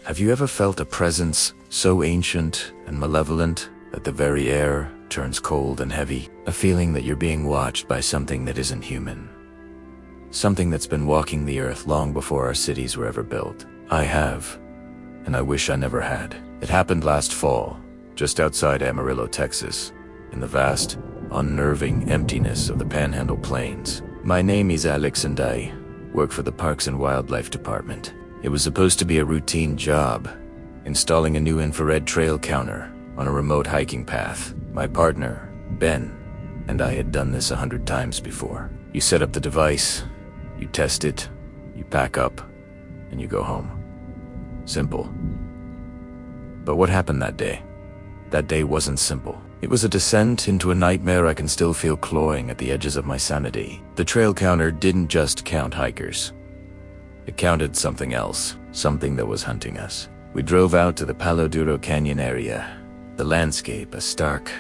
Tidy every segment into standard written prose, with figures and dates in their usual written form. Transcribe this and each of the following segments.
Have you ever felt a presence so ancient and malevolent that the very air turns cold and heavy? A feeling that you're being watched by something that isn't human. Something that's been walking the earth long before our cities were ever built. I have, and I wish I never had. It happened last fall, just outside Amarillo, Texas, in the vast, unnerving emptiness of the Panhandle Plains. My name is Alex and I work for the Parks and Wildlife Department. It was supposed to be a routine job, installing a new infrared trail counter on a remote hiking path. My partner, Ben, and I had done this 100 times before. You set up the device, you test it, you pack up, and you go home. Simple. But what happened that day? That day wasn't simple. It was a descent into a nightmare I can still feel clawing at the edges of my sanity. The trail counter didn't just count hikers. It counted something else, something that was hunting us. We drove out to the Palo Duro Canyon area. The landscape, a stark,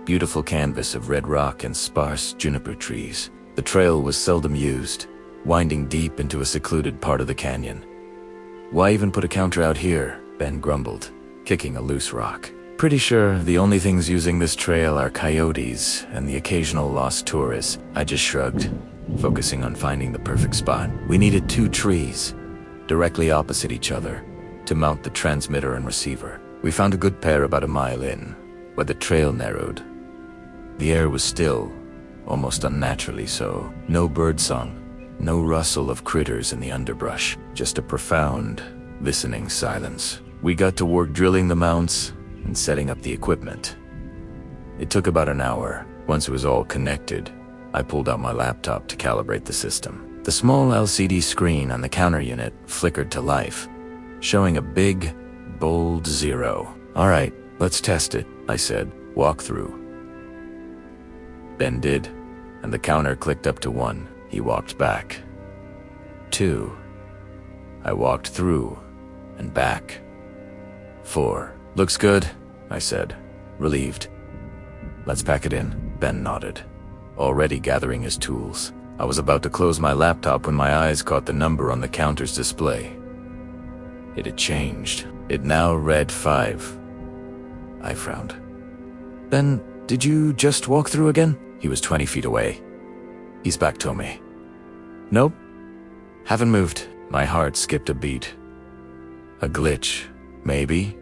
beautiful canvas of red rock and sparse juniper trees. The trail was seldom used, winding deep into a secluded part of the canyon. Why even put a counter out here? Ben grumbled, kicking a loose rock. Pretty sure the only things using this trail are coyotes and the occasional lost tourist. I just shrugged, focusing on finding the perfect spot. We needed 2 trees, directly opposite each other, to mount the transmitter and receiver. We found a good pair about a mile in, where the trail narrowed. The air was still, almost unnaturally so. No birdsong, no rustle of critters in the underbrush, just a profound, listening silence. We got to work drilling the mounts and setting up the equipment. It took about an hour. Once it was all connected, I pulled out my laptop to calibrate the system. The small LCD screen on the counter unit flickered to life, showing a big, bold 0. All right, let's test it, I said. Walk through. Ben did, and the counter clicked up to 1. He walked back. 2. I walked through and back. 4. Looks good, I said, relieved. Let's pack it in. Ben nodded, already gathering his tools. I was about to close my laptop when my eyes caught the number on the counter's display. It had changed. It now read 5. I frowned. Ben, did you just walk through again? He was 20 feet away. He's back to me. Nope. Haven't moved. My heart skipped a beat. A glitch, maybe?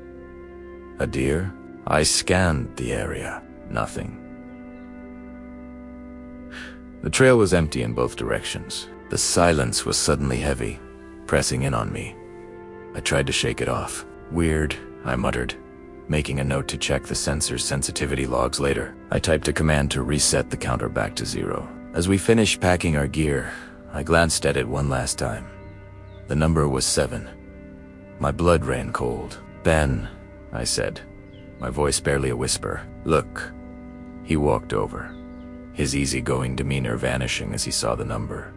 A deer? I scanned the area. Nothing. The trail was empty in both directions. The silence was suddenly heavy, pressing in on me. I tried to shake it off. Weird, I muttered, making a note to check the sensor's sensitivity logs later. I typed a command to reset the counter back to 0. As we finished packing our gear, I glanced at it one last time. The number was 7. My blood ran cold. Ben, I said, my voice barely a whisper. Look. He walked over, his easygoing demeanor vanishing as he saw the number.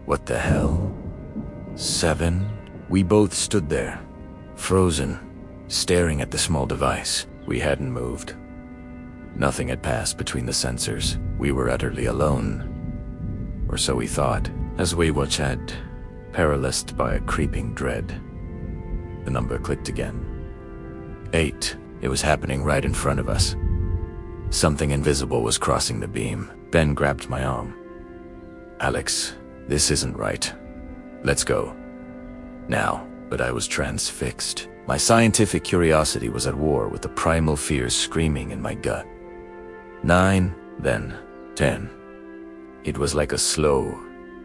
What the hell? 7? We both stood there, frozen, staring at the small device. We hadn't moved. Nothing had passed between the sensors. We were utterly alone. Or so we thought, as we watched, paralyzed by a creeping dread. The number clicked again. 8. It was happening right in front of us. Something invisible was crossing the beam. Ben grabbed my arm. Alex, this isn't right. Let's go. Now. But I was transfixed. My scientific curiosity was at war with the primal fears screaming in my gut. 9, then 10. It was like a slow,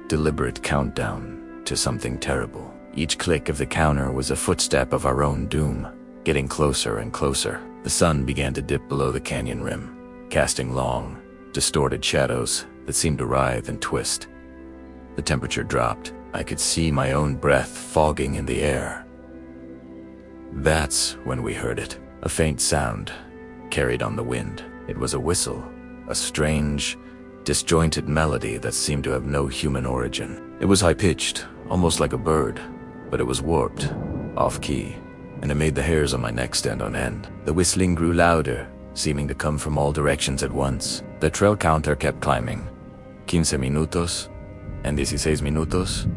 deliberate countdown to something terrible. Each click of the counter was a footstep of our own doom, getting closer and closer. The sun began to dip below the canyon rim, casting long, distorted shadows that seemed to writhe and twist. The temperature dropped. I could see my own breath fogging in the air. That's when we heard it. A faint sound, carried on the wind. It was a whistle, a strange, disjointed melody that seemed to have no human origin. It was high-pitched, almost like a bird, but it was warped, off-key, and it made the hairs on my neck stand on end. The whistling grew louder, seeming to come from all directions at once. The trail counter kept climbing. 15 minutos, and 16 minutos.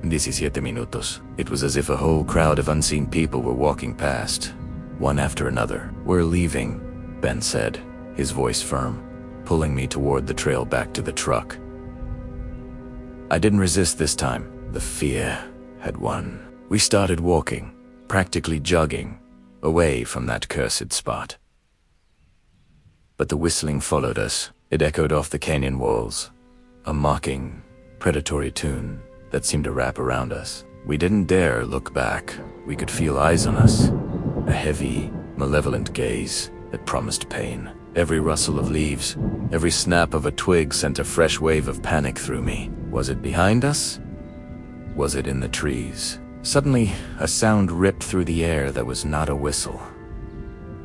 17 minutos. It was as if a whole crowd of unseen people were walking past, one after another. We're leaving, Ben said, his voice firm, pulling me toward the trail back to the truck. I didn't resist this time. The fear had won. We started walking, practically jogging, away from that cursed spot. But the whistling followed us. It echoed off the canyon walls, a mocking, predatory tune that seemed to wrap around us. We didn't dare look back. We could feel eyes on us, a heavy, malevolent gaze that promised pain. Every rustle of leaves, every snap of a twig sent a fresh wave of panic through me. Was it behind us? Was it in the trees? Suddenly, a sound ripped through the air that was not a whistle.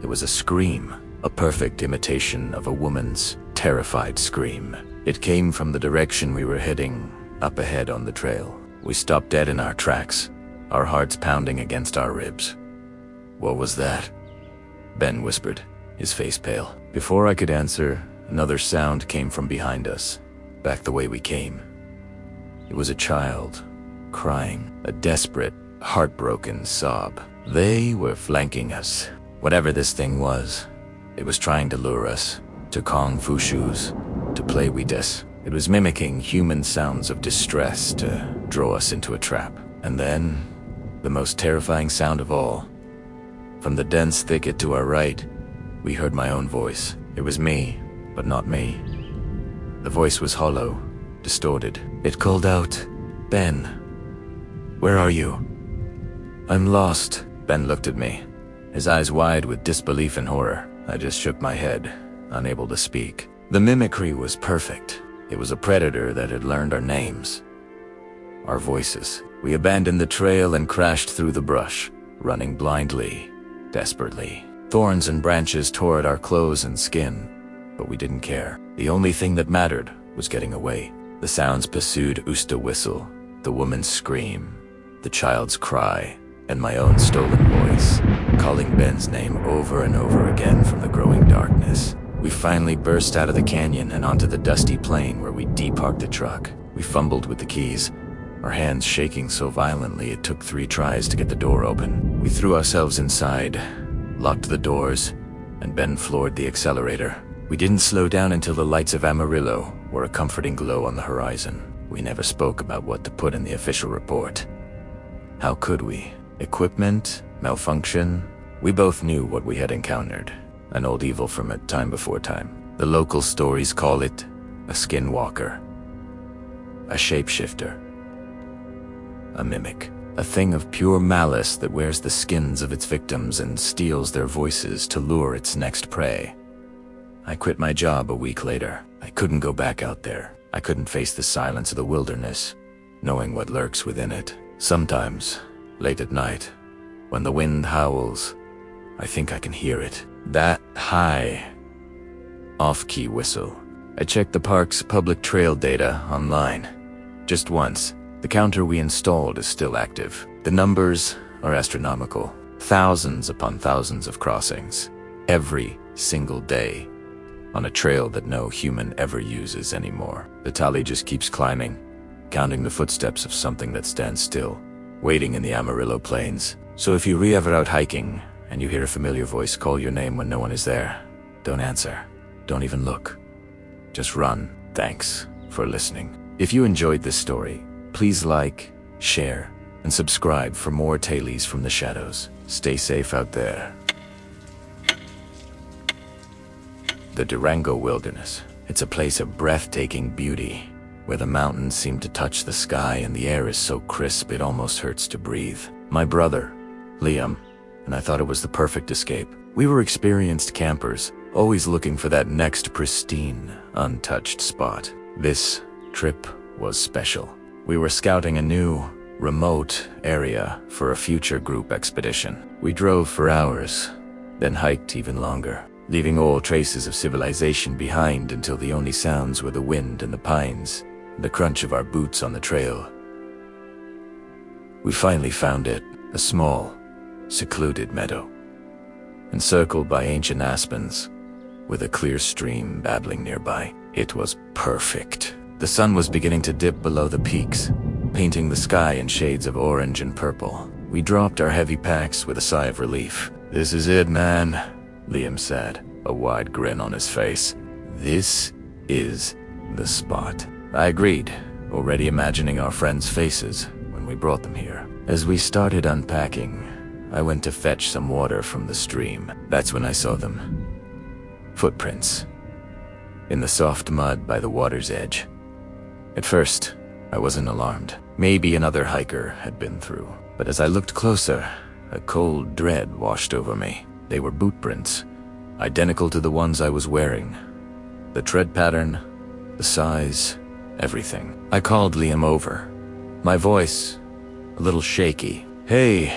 It was a scream, a perfect imitation of a woman's terrified scream. It came from the direction we were heading, up ahead on the trail. We stopped dead in our tracks, our hearts pounding against our ribs. What was that? Ben whispered, his face pale. Before I could answer, another sound came from behind us, back the way we came. It was a child, crying, a desperate, heartbroken sob. They were flanking us. Whatever this thing was, it was trying to lure us, to kung fu shoes, to play with us. It was mimicking human sounds of distress to draw us into a trap. And then, the most terrifying sound of all. From the dense thicket to our right, we heard my own voice. It was me, but not me. The voice was hollow, distorted. It called out, "Ben, where are you?" "I'm lost." Ben looked at me, his eyes wide with disbelief and horror. I just shook my head, unable to speak. The mimicry was perfect. It was a predator that had learned our names, our voices. We abandoned the trail and crashed through the brush, running blindly, desperately. Thorns and branches tore at our clothes and skin, but we didn't care. The only thing that mattered was getting away. The sounds pursued Usta whistle, the woman's scream, the child's cry, and my own stolen voice, calling Ben's name over and over again from the growing darkness. We finally burst out of the canyon and onto the dusty plain where we deparked the truck. We fumbled with the keys, our hands shaking so violently it took 3 tries to get the door open. We threw ourselves inside, locked the doors, and Ben floored the accelerator. We didn't slow down until the lights of Amarillo were a comforting glow on the horizon. We never spoke about what to put in the official report. How could we? Equipment? Malfunction? We both knew what we had encountered. An old evil from a time before time. The local stories call it a Skinwalker, a shapeshifter, a mimic, a thing of pure malice that wears the skins of its victims and steals their voices to lure its next prey. I quit my job a week later. I couldn't go back out there. I couldn't face the silence of the wilderness, knowing what lurks within it. Sometimes, late at night, when the wind howls, I think I can hear it. That high, off-key whistle. I checked the park's public trail data online. Just once. The counter we installed is still active. The numbers are astronomical. Thousands upon thousands of crossings. Every single day. On a trail that no human ever uses anymore. The tally just keeps climbing, counting the footsteps of something that stands still, waiting in the Amarillo Plains. So if you're ever out hiking, and you hear a familiar voice call your name when no one is there, don't answer. Don't even look. Just run. Thanks for listening. If you enjoyed this story, please like, share, and subscribe for more tales from the shadows. Stay safe out there. The Durango Wilderness. It's a place of breathtaking beauty, where the mountains seem to touch the sky and the air is so crisp it almost hurts to breathe. My brother, Liam, and I thought it was the perfect escape. We were experienced campers, always looking for that next pristine, untouched spot. This trip was special. We were scouting a new, remote area for a future group expedition. We drove for hours, then hiked even longer, leaving all traces of civilization behind until the only sounds were the wind and the pines, and the crunch of our boots on the trail. We finally found it, a small, secluded meadow, encircled by ancient aspens, with a clear stream babbling nearby. It was perfect. The sun was beginning to dip below the peaks, painting the sky in shades of orange and purple. We dropped our heavy packs with a sigh of relief. "This is it, man," Liam said, a wide grin on his face. "This is the spot." I agreed, already imagining our friends' faces when we brought them here. As we started unpacking, I went to fetch some water from the stream. That's when I saw them. Footprints. In the soft mud by the water's edge. At first, I wasn't alarmed. Maybe another hiker had been through. But as I looked closer, a cold dread washed over me. They were boot prints, identical to the ones I was wearing. The tread pattern, the size, everything. I called Liam over, my voice a little shaky. "Hey,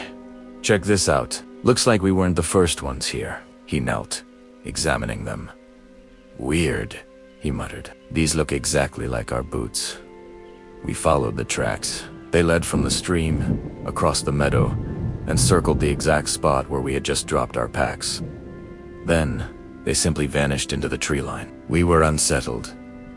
check this out. Looks like we weren't the first ones here." He knelt, examining them. "Weird," he muttered. "These look exactly like our boots." We followed the tracks. They led from the stream, across the meadow, and circled the exact spot where we had just dropped our packs. Then, they simply vanished into the tree line. We were unsettled,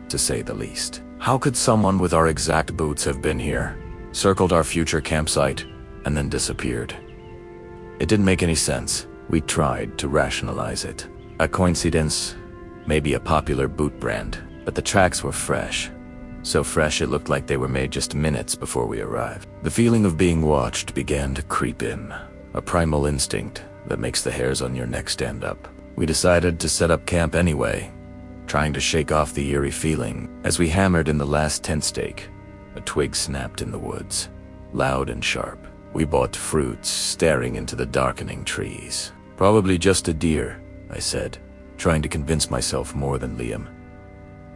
to say the least. How could someone with our exact boots have been here, circled our future campsite, and then disappeared? It didn't make any sense. We tried to rationalize it. A coincidence, maybe a popular boot brand, but the tracks were fresh. So fresh it looked like they were made just minutes before we arrived. The feeling of being watched began to creep in, a primal instinct that makes the hairs on your neck stand up. We decided to set up camp anyway, trying to shake off the eerie feeling. As we hammered in the last tent stake, a twig snapped in the woods, loud and sharp. We bought fruits, staring into the darkening trees. "Probably just a deer," I said, trying to convince myself more than Liam.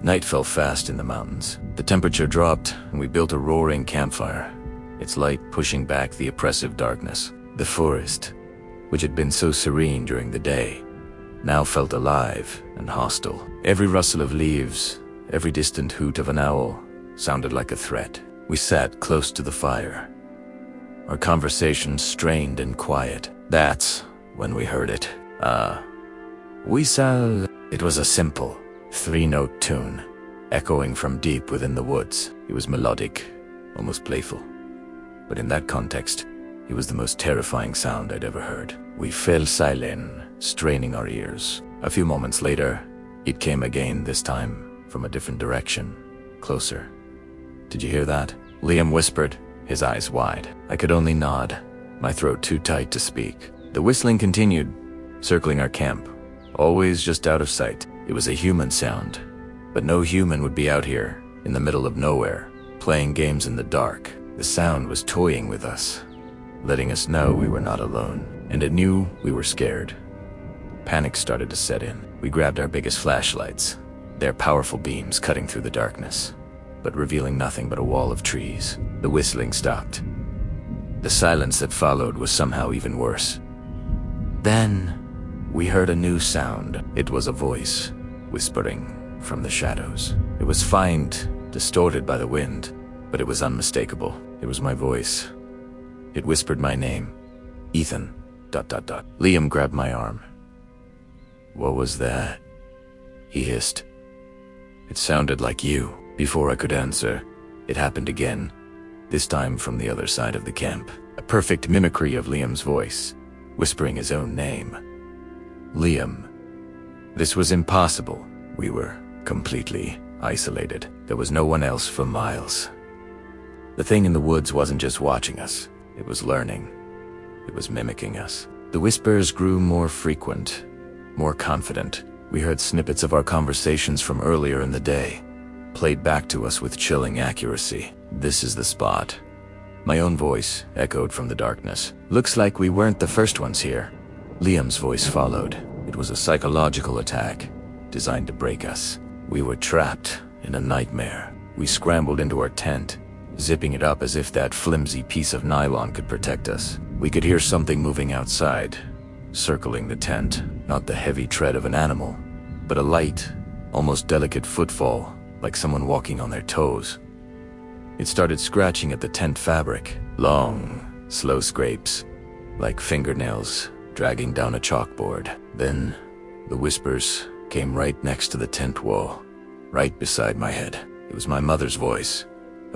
Night fell fast in the mountains. The temperature dropped, and we built a roaring campfire, its light pushing back the oppressive darkness. The forest, which had been so serene during the day, now felt alive and hostile. Every rustle of leaves, every distant hoot of an owl, sounded like a threat. We sat close to the fire, our conversation strained and quiet. That's when we heard it. It was a simple, three-note tune, echoing from deep within the woods. It was melodic, almost playful. But in that context, it was the most terrifying sound I'd ever heard. We fell silent, straining our ears. A few moments later, it came again, this time from a different direction, closer. "Did you hear that?" Liam whispered, his eyes wide. I could only nod, my throat too tight to speak. The whistling continued, circling our camp, always just out of sight. It was a human sound, but no human would be out here, in the middle of nowhere, playing games in the dark. The sound was toying with us, letting us know we were not alone, and it knew we were scared. Panic started to set in. We grabbed our biggest flashlights, their powerful beams cutting through the darkness, but revealing nothing but a wall of trees. The whistling stopped. The silence that followed was somehow even worse. Then, we heard a new sound. It was a voice, whispering from the shadows. It was faint, distorted by the wind, but it was unmistakable. It was my voice. It whispered my name. Ethan, ... Liam grabbed my arm. "What was that?" he hissed. "It sounded like you." Before I could answer, it happened again, this time from the other side of the camp. A perfect mimicry of Liam's voice, whispering his own name. Liam. This was impossible. We were completely isolated. There was no one else for miles. The thing in the woods wasn't just watching us. It was learning. It was mimicking us. The whispers grew more frequent, more confident. We heard snippets of our conversations from earlier in the day, played back to us with chilling accuracy. "This is the spot." My own voice echoed from the darkness. "Looks like we weren't the first ones here." Liam's voice followed. It was a psychological attack, designed to break us. We were trapped in a nightmare. We scrambled into our tent, zipping it up as if that flimsy piece of nylon could protect us. We could hear something moving outside, circling the tent. Not the heavy tread of an animal, but a light, almost delicate footfall, like someone walking on their toes. It started scratching at the tent fabric, long, slow scrapes, like fingernails dragging down a chalkboard. Then, the whispers came right next to the tent wall, right beside my head. It was my mother's voice,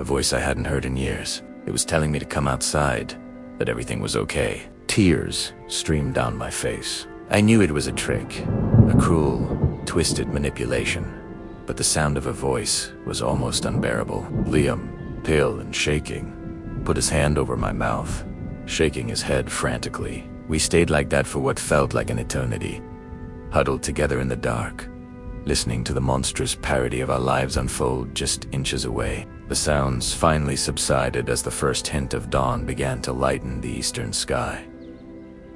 a voice I hadn't heard in years. It was telling me to come outside, that everything was okay. Tears streamed down my face. I knew it was a trick, a cruel, twisted manipulation, but the sound of a voice was almost unbearable. Liam, pale and shaking, put his hand over my mouth, shaking his head frantically. We stayed like that for what felt like an eternity, huddled together in the dark, listening to the monstrous parody of our lives unfold just inches away. The sounds finally subsided as the first hint of dawn began to lighten the eastern sky.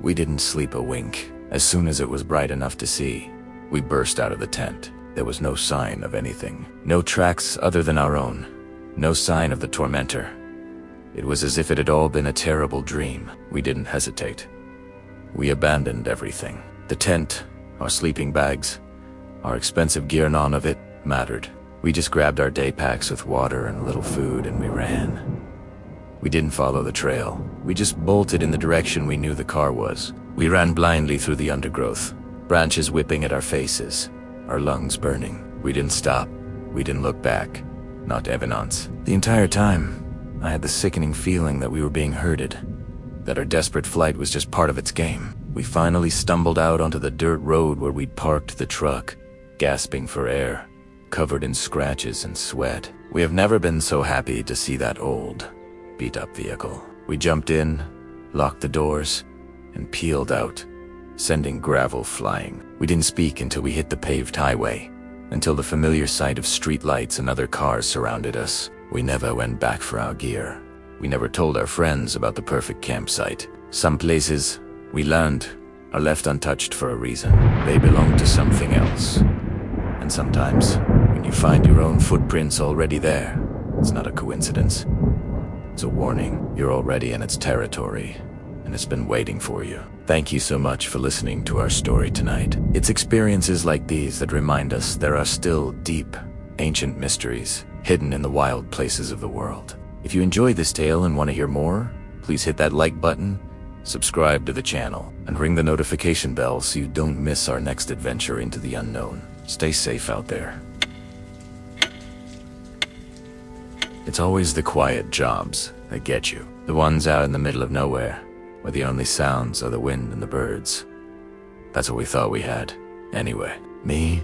We didn't sleep a wink. As soon as it was bright enough to see, we burst out of the tent. There was no sign of anything. No tracks other than our own. No sign of the tormentor. It was as if it had all been a terrible dream. We didn't hesitate. We abandoned everything. The tent, our sleeping bags, our expensive gear, none of it mattered. We just grabbed our day packs with water and a little food and we ran. We didn't follow the trail. We just bolted in the direction we knew the car was. We ran blindly through the undergrowth, branches whipping at our faces, our lungs burning. We didn't stop. We didn't look back. Not evidence. The entire time, I had the sickening feeling that we were being herded, that our desperate flight was just part of its game. We finally stumbled out onto the dirt road where we'd parked the truck, gasping for air, covered in scratches and sweat. We have never been so happy to see that old, beat-up vehicle. We jumped in, locked the doors, and peeled out, sending gravel flying. We didn't speak until we hit the paved highway, until the familiar sight of streetlights and other cars surrounded us. We never went back for our gear. We never told our friends about the perfect campsite. Some places, we learned, are left untouched for a reason. They belong to something else. And sometimes, when you find your own footprints already there, it's not a coincidence. It's a warning. You're already in its territory, and it's been waiting for you. Thank you so much for listening to our story tonight. It's experiences like these that remind us there are still deep, ancient mysteries hidden in the wild places of the world. If you enjoyed this tale and want to hear more, please hit that like button, subscribe to the channel, and ring the notification bell so you don't miss our next adventure into the unknown. Stay safe out there. It's always the quiet jobs that get you. The ones out in the middle of nowhere, where the only sounds are the wind and the birds. That's what we thought we had. Anyway, me,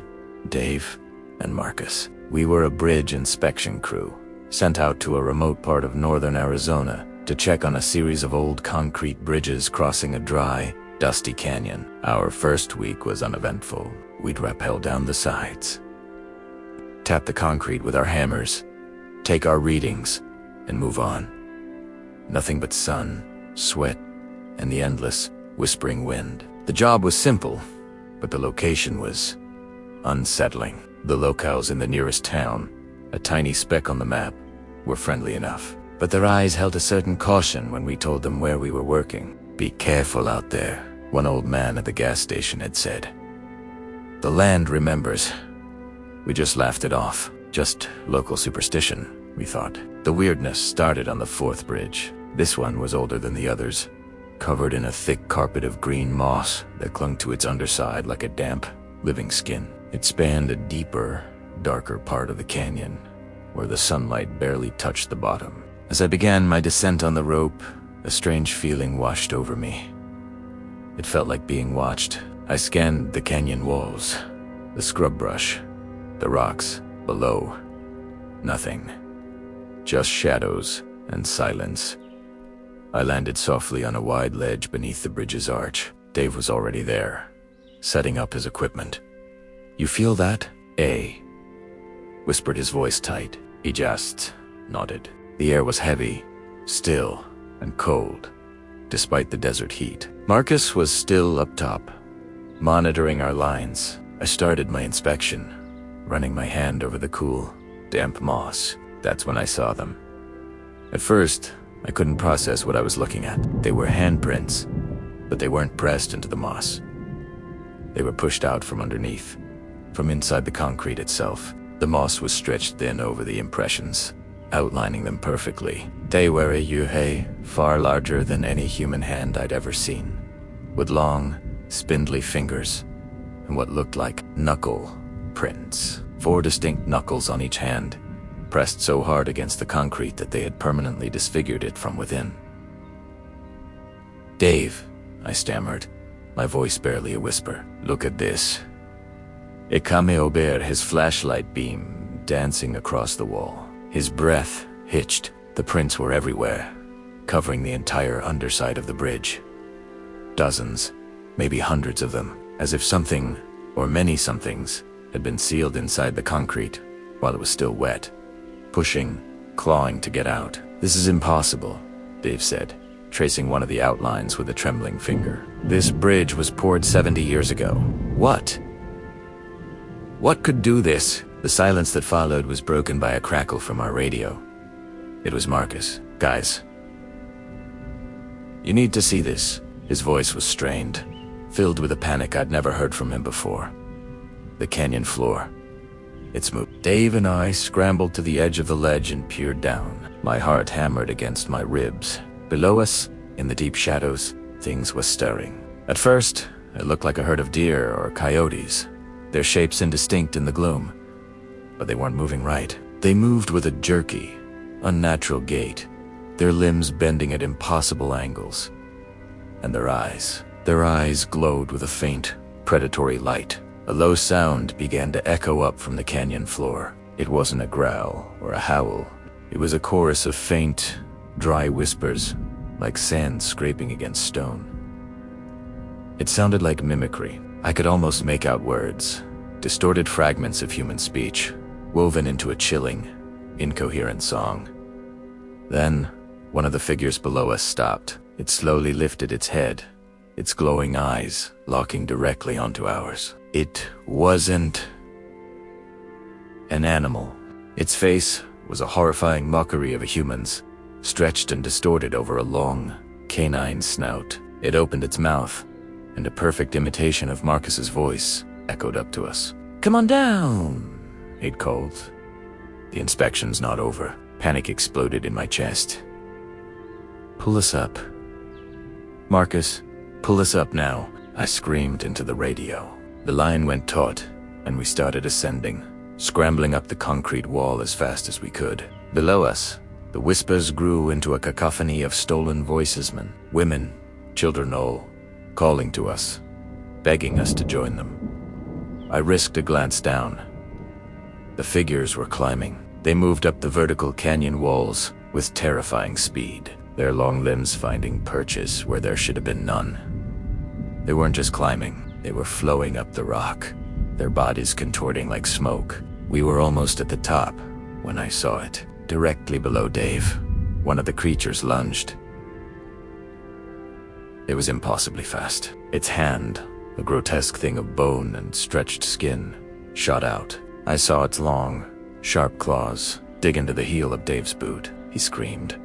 Dave, and Marcus. We were a bridge inspection crew, sent out to a remote part of northern Arizona to check on a series of old concrete bridges crossing a dry, dusty canyon. Our first week was uneventful. We'd rappel down the sides, tap the concrete with our hammers, take our readings, and move on. Nothing but sun, sweat, and the endless, whispering wind. The job was simple, but the location was unsettling. The locales in the nearest town, a tiny speck on the map, were friendly enough, but their eyes held a certain caution when we told them where we were working. "Be careful out there," one old man at the gas station had said. "The land remembers." We just laughed it off. Just local superstition, we thought. The weirdness started on the fourth bridge. This one was older than the others, covered in a thick carpet of green moss that clung to its underside like a damp, living skin. It spanned a deeper, darker part of the canyon, where the sunlight barely touched the bottom. As I began my descent on the rope, a strange feeling washed over me. It felt like being watched. I scanned the canyon walls, the scrub brush, the rocks below. Nothing. Just shadows and silence. I landed softly on a wide ledge beneath the bridge's arch. Dave was already there, setting up his equipment. "You feel that, eh?" whispered his voice tight. He just nodded. The air was heavy, still, and cold, despite the desert heat. Marcus was still up top, monitoring our lines. I started my inspection, running my hand over the cool, damp moss. That's when I saw them. At first, I couldn't process what I was looking at. They were handprints, but they weren't pressed into the moss. They were pushed out from underneath, from inside the concrete itself. The moss was stretched thin over the impressions, outlining them perfectly. They were a yuhei, far larger than any human hand I'd ever seen, with long, spindly fingers and what looked like knuckle prints. 4 distinct knuckles on each hand, pressed so hard against the concrete that they had permanently disfigured it from within. "Dave," I stammered, my voice barely a whisper. "Look at this." A cameo bear, his flashlight beam dancing across the wall. His breath hitched. The prints were everywhere, covering the entire underside of the bridge. Dozens, maybe hundreds of them, as if something, or many somethings, had been sealed inside the concrete while it was still wet, pushing, clawing to get out. "This is impossible," Dave said, tracing one of the outlines with a trembling finger. "This bridge was poured 70 years ago. What could do this?" The silence that followed was broken by a crackle from our radio. It was Marcus. "Guys, you need to see this." His voice was strained, filled with a panic I'd never heard from him before. "The canyon floor. It's moved." Dave and I scrambled to the edge of the ledge and peered down. My heart hammered against my ribs. Below us, in the deep shadows, things were stirring. At first, it looked like a herd of deer or coyotes, their shapes indistinct in the gloom. But they weren't moving right. They moved with a jerky, unnatural gait, their limbs bending at impossible angles. And their eyes glowed with a faint, predatory light. A low sound began to echo up from the canyon floor. It wasn't a growl or a howl. It was a chorus of faint, dry whispers, like sand scraping against stone. It sounded like mimicry. I could almost make out words, distorted fragments of human speech, woven into a chilling, incoherent song. Then, one of the figures below us stopped. It slowly lifted its head, its glowing eyes locking directly onto ours. It wasn't an animal. Its face was a horrifying mockery of a human's, stretched and distorted over a long, canine snout. It opened its mouth, and a perfect imitation of Marcus's voice echoed up to us. "Come on down," it called. "The inspection's not over." Panic exploded in my chest. "Pull us up. Marcus, pull us up now," I screamed into the radio. The line went taut, and we started ascending, scrambling up the concrete wall as fast as we could. Below us, the whispers grew into a cacophony of stolen voices, men, women, children all, calling to us, begging us to join them. I risked a glance down. The figures were climbing. They moved up the vertical canyon walls with terrifying speed, their long limbs finding perches where there should have been none. They weren't just climbing, they were flowing up the rock, their bodies contorting like smoke. We were almost at the top when I saw it. Directly below Dave, one of the creatures lunged. It was impossibly fast. Its hand, a grotesque thing of bone and stretched skin, shot out. I saw its long, sharp claws dig into the heel of Dave's boot. He screamed,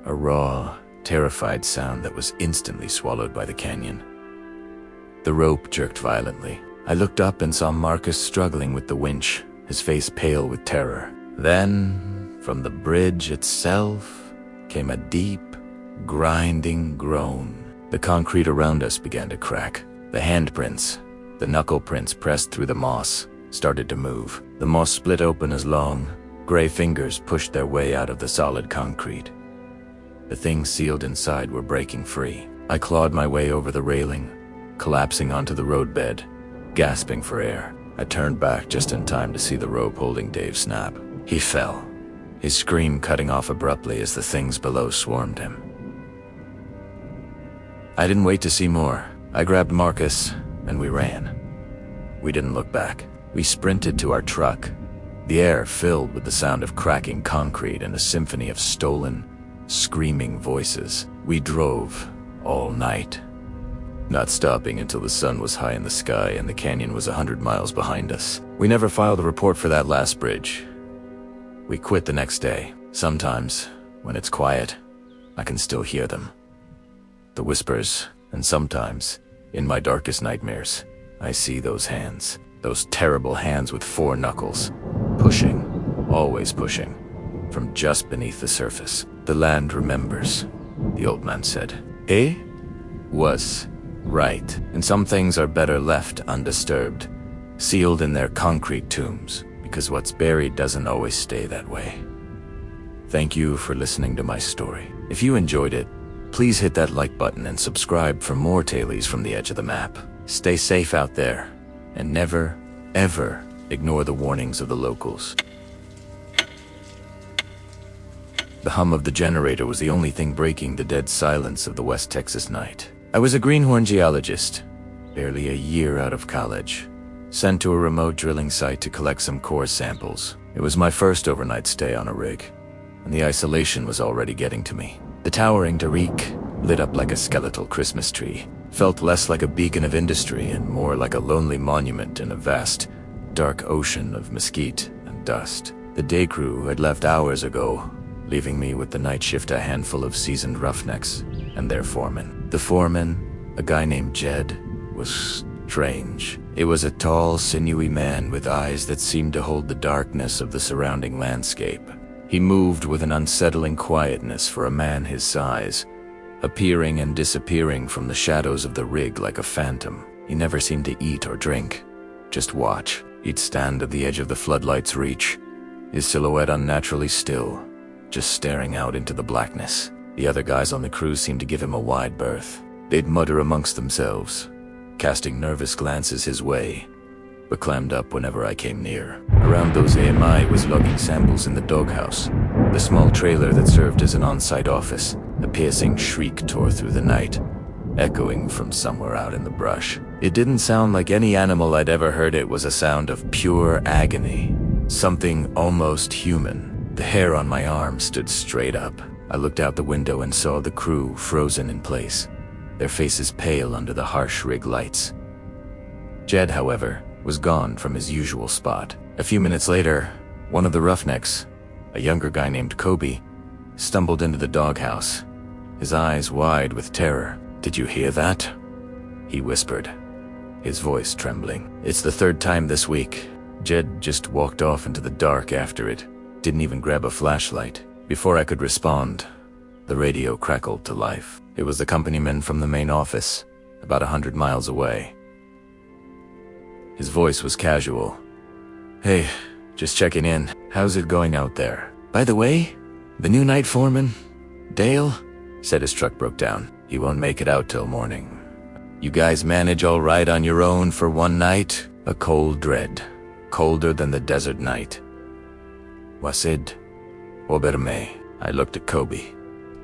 a raw, terrified sound that was instantly swallowed by the canyon. The rope jerked violently. I looked up and saw Marcus struggling with the winch, his face pale with terror. Then, from the bridge itself, came a deep, grinding groan. The concrete around us began to crack. The handprints, the knuckle prints pressed through the moss, started to move. The moss split open as long, gray fingers pushed their way out of the solid concrete. The things sealed inside were breaking free. I clawed my way over the railing, collapsing onto the roadbed, gasping for air. I turned back just in time to see the rope holding Dave snap. He fell, his scream cutting off abruptly as the things below swarmed him. I didn't wait to see more. I grabbed Marcus, and we ran. We didn't look back. We sprinted to our truck, the air filled with the sound of cracking concrete and a symphony of stolen, screaming voices. We drove all night, not stopping until the sun was high in the sky and the canyon was 100 miles behind us. We never filed a report for that last bridge. We quit the next day. Sometimes, when it's quiet, I can still hear them. The whispers, and sometimes, in my darkest nightmares, I see those hands. Those terrible hands with 4 knuckles. Pushing, always pushing, from just beneath the surface. The land remembers, the old man said. Eh? Was right. And some things are better left undisturbed, sealed in their concrete tombs, because what's buried doesn't always stay that way. Thank you for listening to my story. If you enjoyed it, please hit that like button and subscribe for more tales from the edge of the map. Stay safe out there, and never, ever ignore the warnings of the locals. The hum of the generator was the only thing breaking the dead silence of the West Texas night. I was a greenhorn geologist, barely a year out of college, sent to a remote drilling site to collect some core samples. It was my first overnight stay on a rig, and the isolation was already getting to me. The towering Derrick, lit up like a skeletal Christmas tree, felt less like a beacon of industry and more like a lonely monument in a vast, dark ocean of mesquite and dust. The day crew had left hours ago, leaving me with the night shift a handful of seasoned roughnecks and their foreman. The foreman, a guy named Jed, was strange. It was a tall, sinewy man with eyes that seemed to hold the darkness of the surrounding landscape. He moved with an unsettling quietness for a man his size, appearing and disappearing from the shadows of the rig like a phantom. He never seemed to eat or drink, just watch. He'd stand at the edge of the floodlight's reach, his silhouette unnaturally still, just staring out into the blackness. The other guys on the crew seemed to give him a wide berth. They'd mutter amongst themselves, casting nervous glances his way, but clammed up whenever I came near. Around those AMI was logging samples in the doghouse, the small trailer that served as an on-site office. A piercing shriek tore through the night, echoing from somewhere out in the brush. It didn't sound like any animal I'd ever heard. It was a sound of pure agony, something almost human. The hair on my arm stood straight up. I looked out the window and saw the crew frozen in place, their faces pale under the harsh rig lights. Jed, however, was gone from his usual spot. A few minutes later, one of the roughnecks, a younger guy named Kobe, stumbled into the doghouse, his eyes wide with terror. "Did you hear that?" he whispered, his voice trembling. "It's the third time this week." Jed just walked off into the dark after it, didn't even grab a flashlight. Before I could respond, the radio crackled to life. It was the companyman from the main office, about 100 miles away. His voice was casual. "Hey, just checking in. How's it going out there? By the way, the new night foreman, Dale, said his truck broke down. He won't make it out till morning. You guys manage all right on your own for one night?" A cold dread, colder than the desert night. "Wasid, Oberme." I looked at Kobe,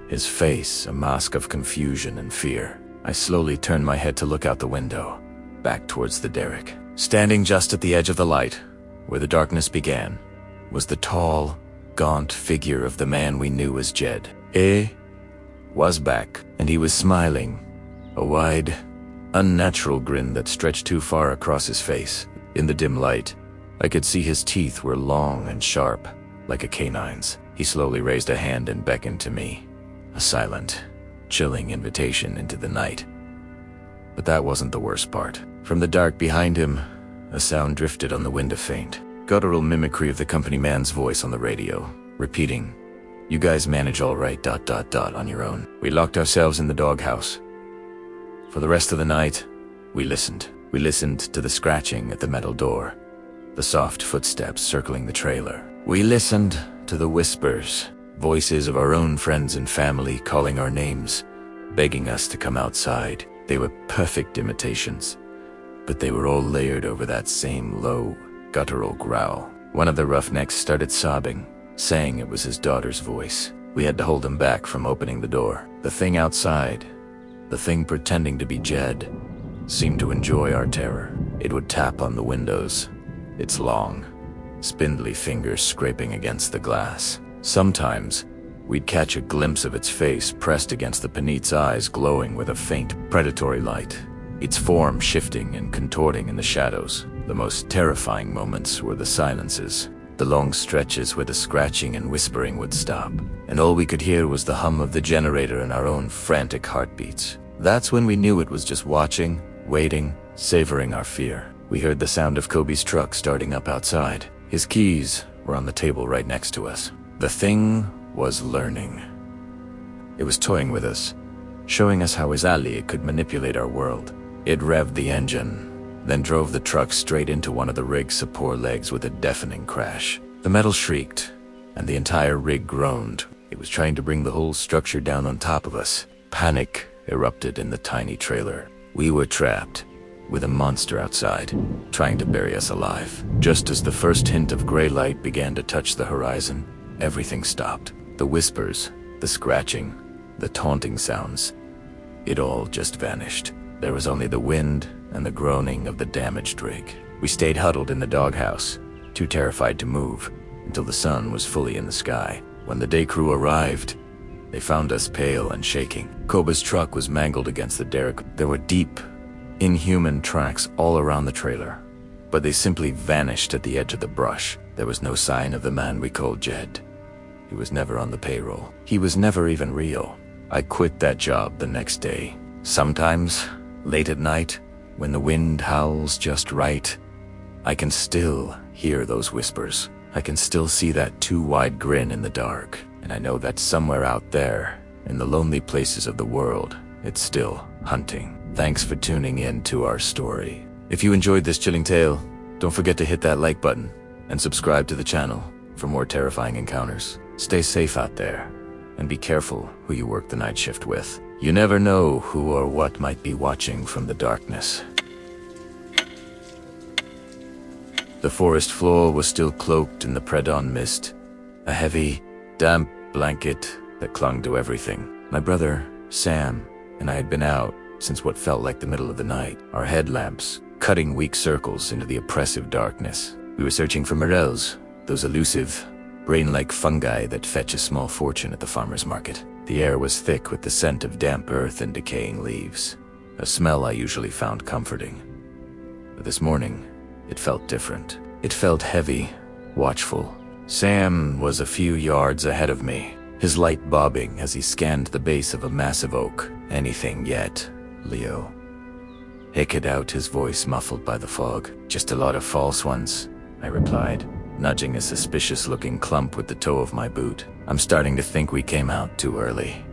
his face a mask of confusion and fear. I slowly turned my head to look out the window, back towards the derrick. Standing just at the edge of the light, where the darkness began, was the tall, gaunt figure of the man we knew as Jed. Was back, and he was smiling, a wide, unnatural grin that stretched too far across his face. In the dim light, I could see his teeth were long and sharp, like a canine's. He slowly raised a hand and beckoned to me, a silent, chilling invitation into the night. But that wasn't the worst part. From the dark behind him, a sound drifted on the wind, a faint, guttural mimicry of the company man's voice on the radio, repeating, "You guys manage all right, ... on your own." We locked ourselves in the doghouse. For the rest of the night, we listened. We listened to the scratching at the metal door, the soft footsteps circling the trailer. We listened to the whispers, voices of our own friends and family calling our names, begging us to come outside. They were perfect imitations, but they were all layered over that same low, guttural growl. One of the roughnecks started sobbing, saying it was his daughter's voice. We had to hold him back from opening the door. The thing outside, the thing pretending to be Jed, seemed to enjoy our terror. It would tap on the windows, its long, spindly fingers scraping against the glass. Sometimes, we'd catch a glimpse of its face pressed against the Panit's eyes glowing with a faint, predatory light, its form shifting and contorting in the shadows. The most terrifying moments were the silences, the long stretches where the scratching and whispering would stop, and all we could hear was the hum of the generator and our own frantic heartbeats. That's when we knew it was just watching, waiting, savoring our fear. We heard the sound of Kobe's truck starting up outside. His keys were on the table right next to us. The thing was learning. It was toying with us, showing us how exactly it could manipulate our world. It revved the engine, then drove the truck straight into one of the rig's support legs with a deafening crash. The metal shrieked, and the entire rig groaned. It was trying to bring the whole structure down on top of us. Panic erupted in the tiny trailer. We were trapped, with a monster outside, trying to bury us alive. Just as the first hint of gray light began to touch the horizon, everything stopped. The whispers, the scratching, the taunting sounds. It all just vanished. There was only the wind and the groaning of the damaged rig. We stayed huddled in the doghouse, too terrified to move, until the sun was fully in the sky. When the day crew arrived, they found us pale and shaking. Koba's truck was mangled against the derrick. There were deep, inhuman tracks all around the trailer, but they simply vanished at the edge of the brush. There was no sign of the man we called Jed. He was never on the payroll. He was never even real. I quit that job the next day. Sometimes, late at night, when the wind howls just right, I can still hear those whispers. I can still see that too wide grin in the dark, and I know that somewhere out there, in the lonely places of the world, it's still hunting. Thanks for tuning in to our story. If you enjoyed this chilling tale, don't forget to hit that like button and subscribe to the channel for more terrifying encounters. Stay safe out there, and be careful who you work the night shift with. You never know who or what might be watching from the darkness. The forest floor was still cloaked in the pre-dawn mist, a heavy, damp blanket that clung to everything. My brother, Sam, and I had been out since what felt like the middle of the night, our headlamps cutting weak circles into the oppressive darkness. We were searching for morels, those elusive, brain-like fungi that fetch a small fortune at the farmer's market. The air was thick with the scent of damp earth and decaying leaves, a smell I usually found comforting. But this morning, it felt different. It felt heavy, watchful. Sam was a few yards ahead of me, his light bobbing as he scanned the base of a massive oak. Anything yet, Leo? Hiccupped out, his voice muffled by the fog. Just a lot of false ones, I replied, nudging a suspicious-looking clump with the toe of my boot. I'm starting to think we came out too early.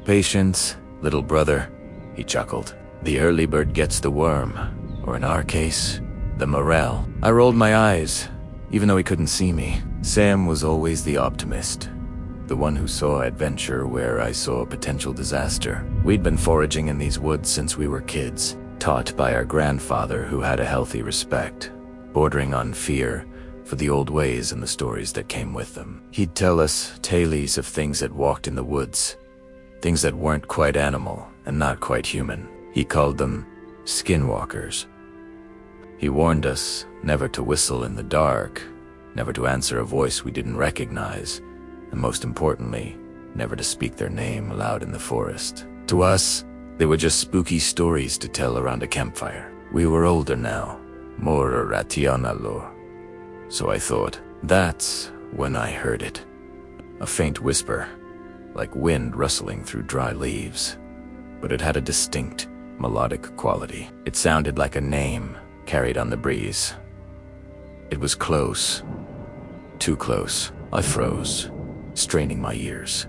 Patience, little brother, he chuckled. The early bird gets the worm, or in our case, the morel. I rolled my eyes, even though he couldn't see me. Sam was always the optimist, the one who saw adventure where I saw potential disaster. We'd been foraging in these woods since we were kids, taught by our grandfather who had a healthy respect, bordering on fear, for the old ways and the stories that came with them. He'd tell us tales of things that walked in the woods, things that weren't quite animal and not quite human. He called them skinwalkers. He warned us never to whistle in the dark, never to answer a voice we didn't recognize, and most importantly, never to speak their name aloud in the forest. To us, they were just spooky stories to tell around a campfire. We were older now, more rationalo. So I thought, that's when I heard it. A faint whisper, like wind rustling through dry leaves. But it had a distinct, melodic quality. It sounded like a name carried on the breeze. It was close. Too close. I froze, straining my ears.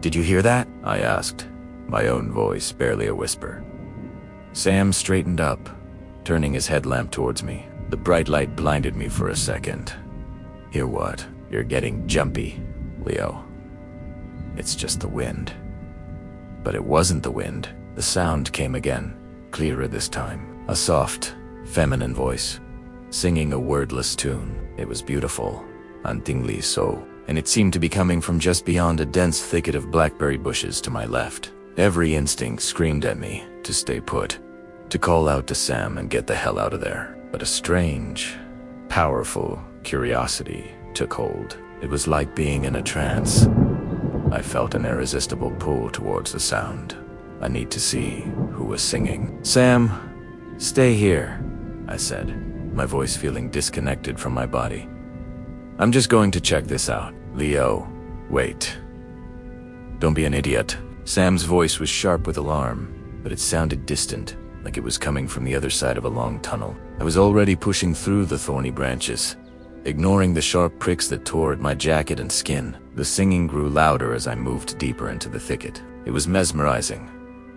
Did you hear that? I asked, my own voice barely a whisper. Sam straightened up, turning his headlamp towards me. The bright light blinded me for a second. Hear what? You're getting jumpy, Leo. It's just the wind. But it wasn't the wind. The sound came again, clearer this time. A soft, feminine voice, singing a wordless tune. It was beautiful, hauntingly so, and it seemed to be coming from just beyond a dense thicket of blackberry bushes to my left. Every instinct screamed at me to stay put, to call out to Sam and get the hell out of there. But a strange, powerful curiosity took hold. It was like being in a trance. I felt an irresistible pull towards the sound. I need to see who was singing. Sam, stay here, I said, my voice feeling disconnected from my body. I'm just going to check this out. Leo, wait. Don't be an idiot. Sam's voice was sharp with alarm, but it sounded distant, like it was coming from the other side of a long tunnel. I was already pushing through the thorny branches, ignoring the sharp pricks that tore at my jacket and skin. The singing grew louder as I moved deeper into the thicket. It was mesmerizing,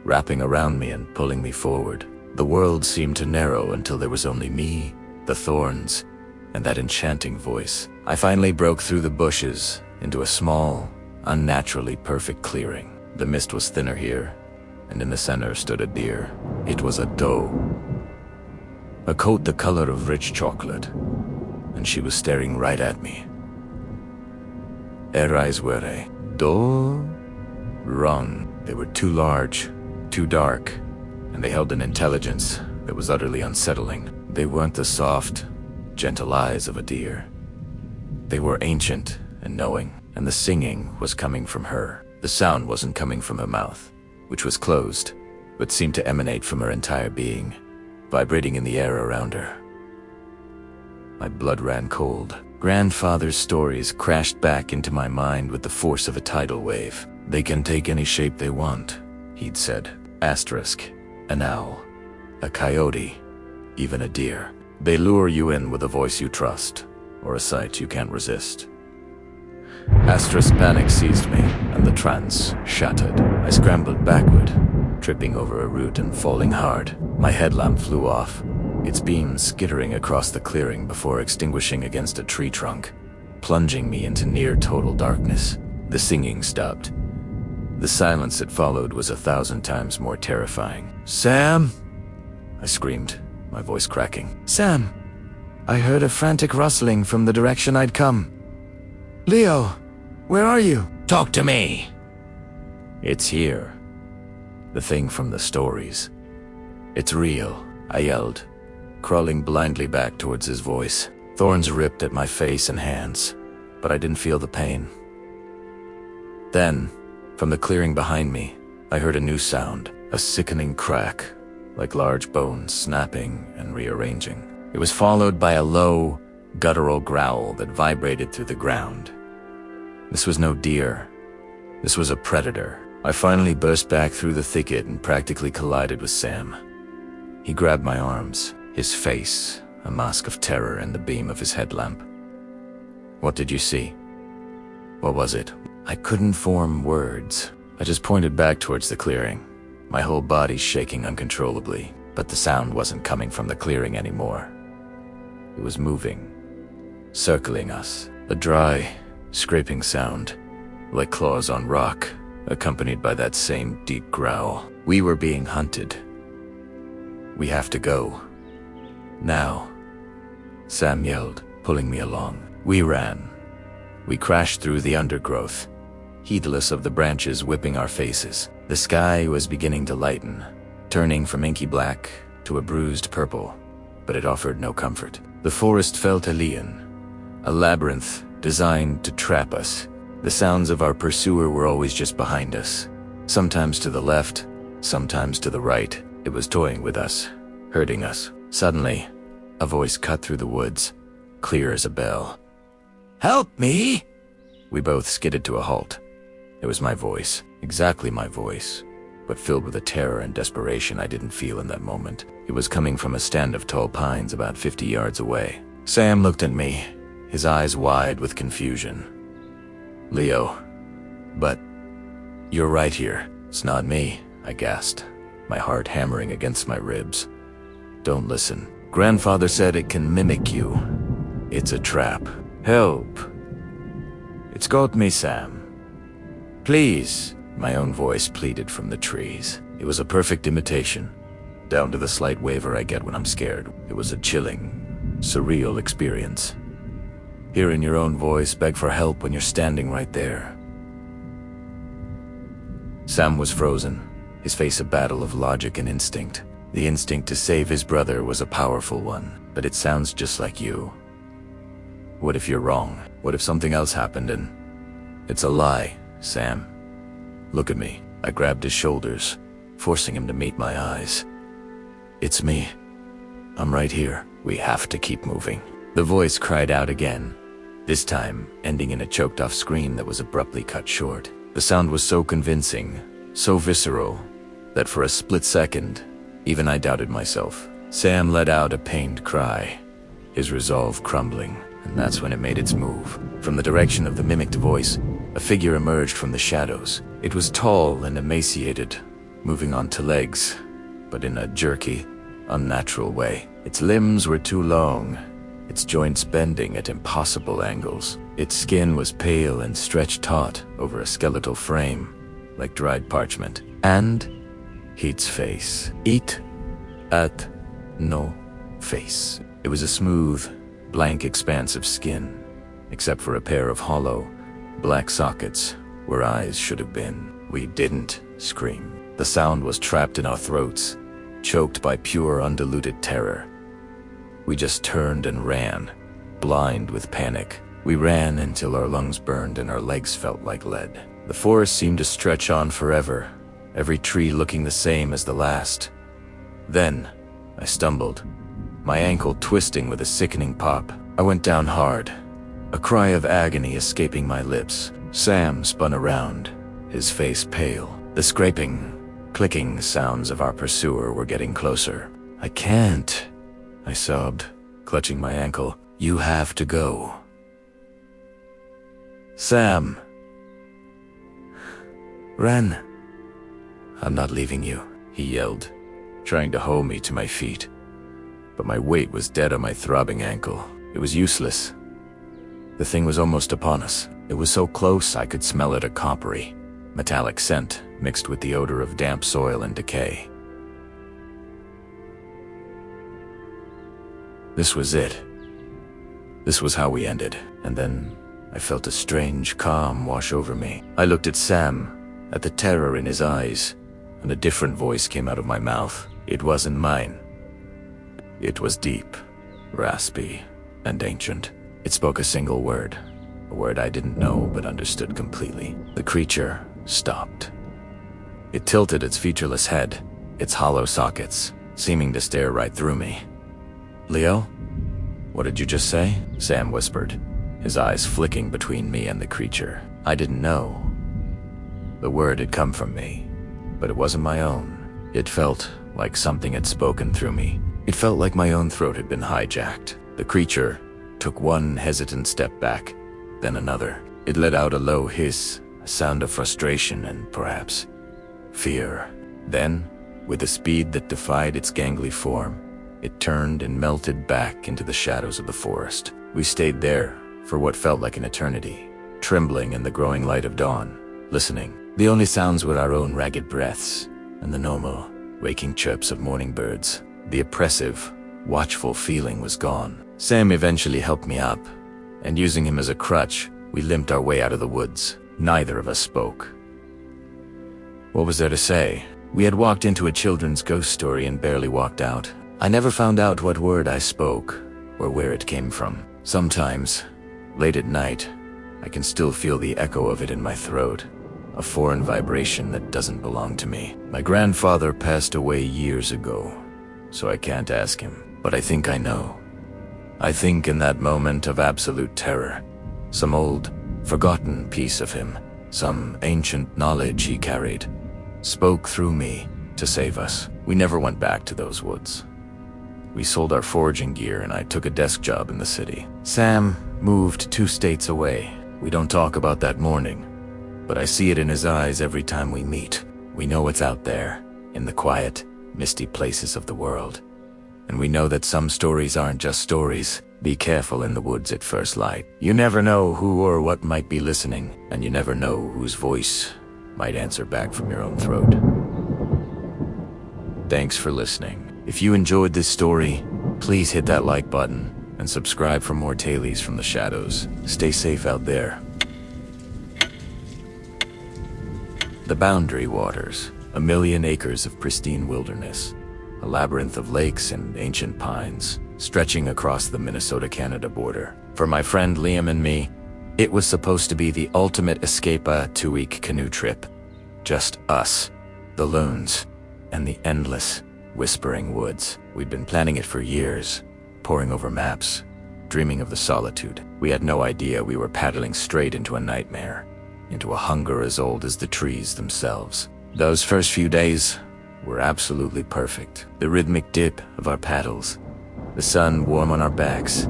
wrapping around me and pulling me forward. The world seemed to narrow until there was only me, the thorns, and that enchanting voice. I finally broke through the bushes into a small, unnaturally perfect clearing. The mist was thinner here, and in the center stood a deer. It was a doe, a coat the color of rich chocolate, and she was staring right at me. Her eyes were a doe wrong. They were too large, too dark, and they held an intelligence that was utterly unsettling. They weren't the soft, gentle eyes of a deer. They were ancient and knowing, and the singing was coming from her. The sound wasn't coming from her mouth, which was closed, but seemed to emanate from her entire being, vibrating in the air around her. My blood ran cold. Grandfather's stories crashed back into my mind with the force of a tidal wave. They can take any shape they want, he'd said. Asterisk, an owl, a coyote, even a deer. They lure you in with a voice you trust, or a sight you can't resist. Asterisk panic seized me, and the trance shattered. I scrambled backward, tripping over a root and falling hard. My headlamp flew off, its beams skittering across the clearing before extinguishing against a tree trunk, plunging me into near total darkness. The singing stopped. The silence that followed was 1,000 times more terrifying. "Sam!" I screamed, my voice cracking. "Sam!" I heard a frantic rustling from the direction I'd come. "Leo, where are you?" "Talk to me!" "It's here. The thing from the stories. It's real," I yelled, crawling blindly back towards his voice. Thorns ripped at my face and hands, but I didn't feel the pain. Then, from the clearing behind me, I heard a new sound, a sickening crack, like large bones snapping and rearranging. It was followed by a low, guttural growl that vibrated through the ground. This was no deer. This was a predator. I finally burst back through the thicket and practically collided with Sam. He grabbed my arms, his face a mask of terror in the beam of his headlamp. "What did you see? What was it?" I couldn't form words. I just pointed back towards the clearing, my whole body shaking uncontrollably. But the sound wasn't coming from the clearing anymore. It was moving, circling us. A dry, scraping sound, like claws on rock, accompanied by that same deep growl. We were being hunted. "We have to go. Now," Sam yelled, pulling me along. We ran. We crashed through the undergrowth, heedless of the branches whipping our faces. The sky was beginning to lighten, turning from inky black to a bruised purple, but it offered no comfort. The forest felt alien, a labyrinth designed to trap us. The sounds of our pursuer were always just behind us, sometimes to the left, sometimes to the right. It was toying with us, hurting us. Suddenly, a voice cut through the woods, clear as a bell. "Help me!" We both skidded to a halt. It was my voice, exactly my voice, but filled with a terror and desperation I didn't feel in that moment. It was coming from a stand of tall pines about 50 yards away. Sam looked at me, his eyes wide with confusion. "Leo, but you're right here." "It's not me," I gasped, my heart hammering against my ribs. "Don't listen. Grandfather said it can mimic you. It's a trap. Help. It's got me, Sam. Please." My own voice pleaded from the trees. It was a perfect imitation, down to the slight waver I get when I'm scared. It was a chilling, surreal experience. Hearing your own voice beg for help when you're standing right there. Sam was frozen, his face a battle of logic and instinct. The instinct to save his brother was a powerful one, but it sounds just like you. What if you're wrong? What if something else happened and... It's a lie, Sam. Look at me. I grabbed his shoulders, forcing him to meet my eyes. It's me. I'm right here. We have to keep moving. The voice cried out again, this time ending in a choked-off scream that was abruptly cut short. The sound was so convincing, so visceral, that for a split second, even I doubted myself. Sam let out a pained cry, his resolve crumbling, and that's when it made its move. From the direction of the mimicked voice, a figure emerged from the shadows. It was tall and emaciated, moving on two legs, but in a jerky, unnatural way. Its limbs were too long, its joints bending at impossible angles. Its skin was pale and stretched taut over a skeletal frame, like dried parchment. And its face. It at no face. It was a smooth, blank expanse of skin, except for a pair of hollow, black sockets where eyes should have been. We didn't scream. The sound was trapped in our throats, choked by pure, undiluted terror. We just turned and ran, blind with panic. We ran until our lungs burned and our legs felt like lead. The forest seemed to stretch on forever, every tree looking the same as the last. Then, I stumbled, my ankle twisting with a sickening pop. I went down hard, a cry of agony escaping my lips. Sam spun around, his face pale. The scraping, clicking sounds of our pursuer were getting closer. "I can't," I sobbed, clutching my ankle. "You have to go." "Sam." "Ren." "I'm not leaving you," he yelled, trying to hoe me to my feet. But my weight was dead on my throbbing ankle. It was useless. The thing was almost upon us. It was so close I could smell it, a coppery, metallic scent mixed with the odor of damp soil and decay. This was it. This was how we ended. And then I felt a strange calm wash over me. I looked at Sam, at the terror in his eyes, and a different voice came out of my mouth. It wasn't mine. It was deep, raspy, and ancient. It spoke a single word, a word I didn't know but understood completely. The creature stopped. It tilted its featureless head, its hollow sockets, seeming to stare right through me. "Leo? What did you just say?" Sam whispered, his eyes flicking between me and the creature. I didn't know. The word had come from me, but it wasn't my own. It felt like something had spoken through me. It felt like my own throat had been hijacked. The creature took one hesitant step back, then another. It let out a low hiss, a sound of frustration and perhaps fear. Then, with a speed that defied its gangly form, it turned and melted back into the shadows of the forest. We stayed there for what felt like an eternity, trembling in the growing light of dawn, listening. The only sounds were our own ragged breaths and the normal, waking chirps of morning birds. The oppressive, watchful feeling was gone. Sam eventually helped me up, and using him as a crutch, we limped our way out of the woods. Neither of us spoke. What was there to say? We had walked into a children's ghost story and barely walked out. I never found out what word I spoke, or where it came from. Sometimes, late at night, I can still feel the echo of it in my throat, a foreign vibration that doesn't belong to me. My grandfather passed away years ago, so I can't ask him, but I think I know. I think in that moment of absolute terror, some old, forgotten piece of him, some ancient knowledge he carried, spoke through me to save us. We never went back to those woods. We sold our foraging gear and I took a desk job in the city. Sam moved 2 states away. We don't talk about that morning, but I see it in his eyes every time we meet. We know what's out there, in the quiet, misty places of the world. And we know that some stories aren't just stories. Be careful in the woods at first light. You never know who or what might be listening, and you never know whose voice might answer back from your own throat. Thanks for listening. If you enjoyed this story, please hit that like button and subscribe for more tales from the shadows. Stay safe out there. The Boundary Waters, 1,000,000 acres of pristine wilderness, a labyrinth of lakes and ancient pines, stretching across the Minnesota-Canada border. For my friend Liam and me, it was supposed to be the ultimate escape, a 2-week canoe trip. Just us, the loons, and the endless, whispering woods. We'd been planning it for years, poring over maps, dreaming of the solitude. We had no idea we were paddling straight into a nightmare, into a hunger as old as the trees themselves. Those first few days were absolutely perfect. The rhythmic dip of our paddles, the sun warm on our backs,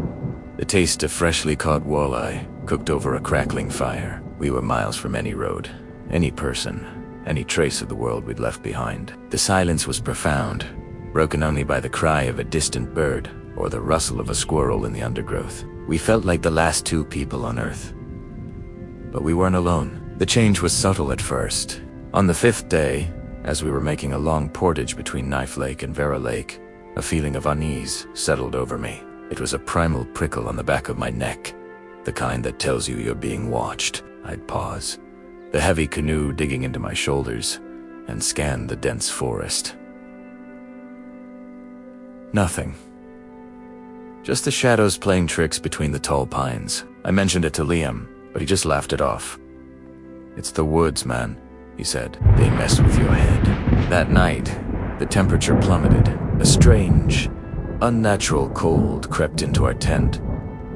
the taste of freshly caught walleye cooked over a crackling fire. We were miles from any road, any person, any trace of the world we'd left behind. The silence was profound, broken only by the cry of a distant bird or the rustle of a squirrel in the undergrowth. We felt like the last two people on Earth. But we weren't alone. The change was subtle at first. On the 5th day, as we were making a long portage between Knife Lake and Vera Lake, a feeling of unease settled over me. It was a primal prickle on the back of my neck, the kind that tells you you're being watched. I'd pause, the heavy canoe digging into my shoulders, and scan the dense forest. Nothing. Just the shadows playing tricks between the tall pines. I mentioned it to Liam, but he just laughed it off. "It's the woods, man," he said. "They mess with your head." That night, the temperature plummeted. A strange, unnatural cold crept into our tent,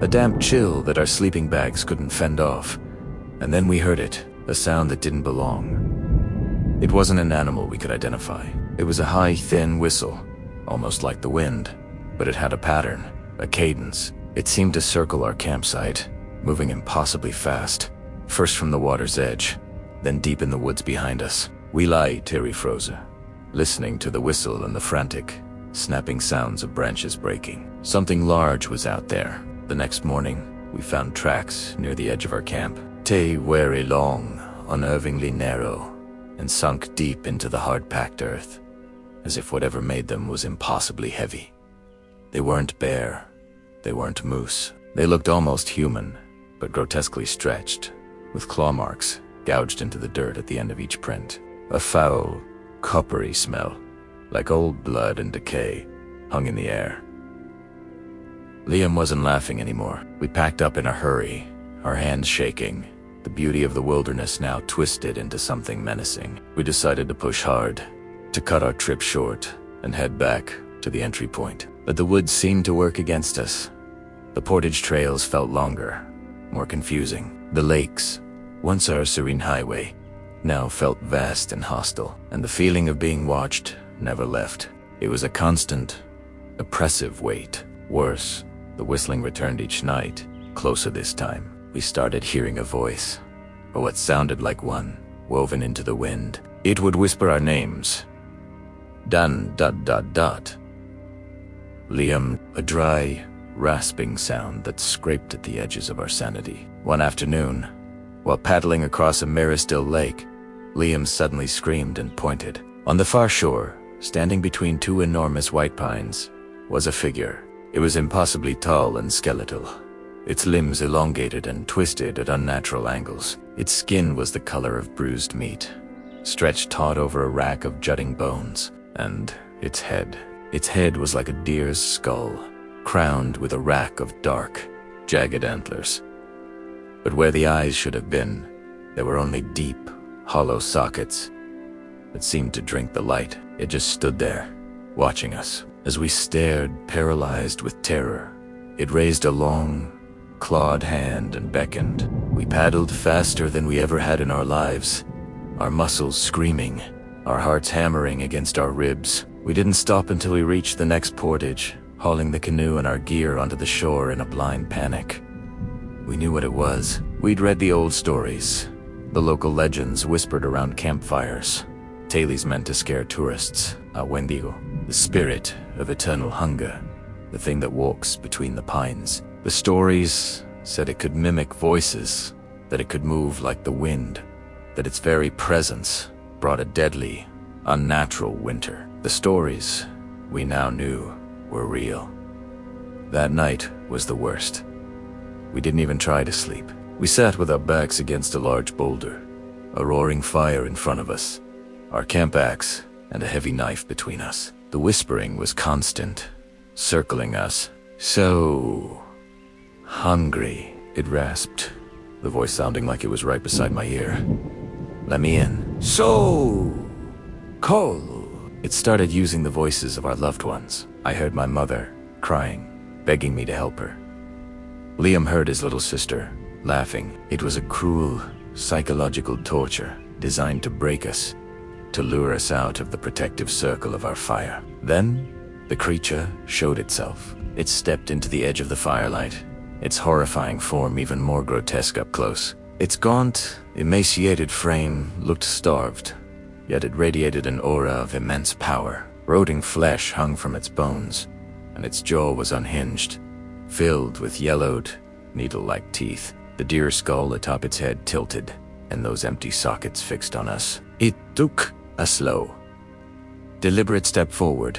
a damp chill that our sleeping bags couldn't fend off. And then we heard it, a sound that didn't belong. It wasn't an animal we could identify. It was a high, thin whistle, almost like the wind, but it had a pattern, a cadence. It seemed to circle our campsite, moving impossibly fast, first from the water's edge, then deep in the woods behind us. We lie terry-frozen, listening to the whistle and the frantic, snapping sounds of branches breaking. Something large was out there. The next morning, we found tracks near the edge of our camp. They were long, unnervingly narrow, and sunk deep into the hard-packed earth, as if whatever made them was impossibly heavy. They weren't bear, they weren't moose. They looked almost human, but grotesquely stretched, with claw marks gouged into the dirt at the end of each print. A foul, coppery smell, like old blood and decay, hung in the air. Liam wasn't laughing anymore. We packed up in a hurry, our hands shaking, the beauty of the wilderness now twisted into something menacing. We decided to push hard, to cut our trip short, and head back to the entry point. But the woods seemed to work against us. The portage trails felt longer, more confusing. The lakes, once our serene highway, now felt vast and hostile, and the feeling of being watched never left. It was a constant, oppressive weight. Worse, the whistling returned each night. Closer this time, we started hearing a voice, or what sounded like one, woven into the wind. It would whisper our names. Dan ... Liam, a dry, rasping sound that scraped at the edges of our sanity. One afternoon, while paddling across a mirror-still lake, Liam suddenly screamed and pointed. On the far shore, standing between two enormous white pines, was a figure. It was impossibly tall and skeletal, its limbs elongated and twisted at unnatural angles. Its skin was the color of bruised meat, stretched taut over a rack of jutting bones, and its head was like a deer's skull, crowned with a rack of dark, jagged antlers. But where the eyes should have been, there were only deep, hollow sockets that seemed to drink the light. It just stood there, watching us. As we stared, paralyzed with terror, it raised a long, clawed hand and beckoned. We paddled faster than we ever had in our lives, our muscles screaming, our hearts hammering against our ribs. We didn't stop until we reached the next portage, hauling the canoe and our gear onto the shore in a blind panic. We knew what it was. We'd read the old stories, the local legends whispered around campfires, tales meant to scare tourists, a Wendigo, the spirit of eternal hunger, the thing that walks between the pines. The stories said it could mimic voices, that it could move like the wind, that its very presence brought a deadly, unnatural winter. The stories, we now knew, were real. That night was the worst. We didn't even try to sleep. We sat with our backs against a large boulder, a roaring fire in front of us, our camp axe and a heavy knife between us. The whispering was constant, circling us. "So hungry," it rasped, the voice sounding like it was right beside my ear. "Let me in." "So cold." It started using the voices of our loved ones. I heard my mother, crying, begging me to help her. Liam heard his little sister, laughing. It was a cruel, psychological torture designed to break us, to lure us out of the protective circle of our fire. Then, the creature showed itself. It stepped into the edge of the firelight, its horrifying form even more grotesque up close. Its gaunt, emaciated frame looked starved, yet it radiated an aura of immense power. Rotting flesh hung from its bones, and its jaw was unhinged, filled with yellowed, needle-like teeth. The deer skull atop its head tilted, and those empty sockets fixed on us. It took a slow, deliberate step forward,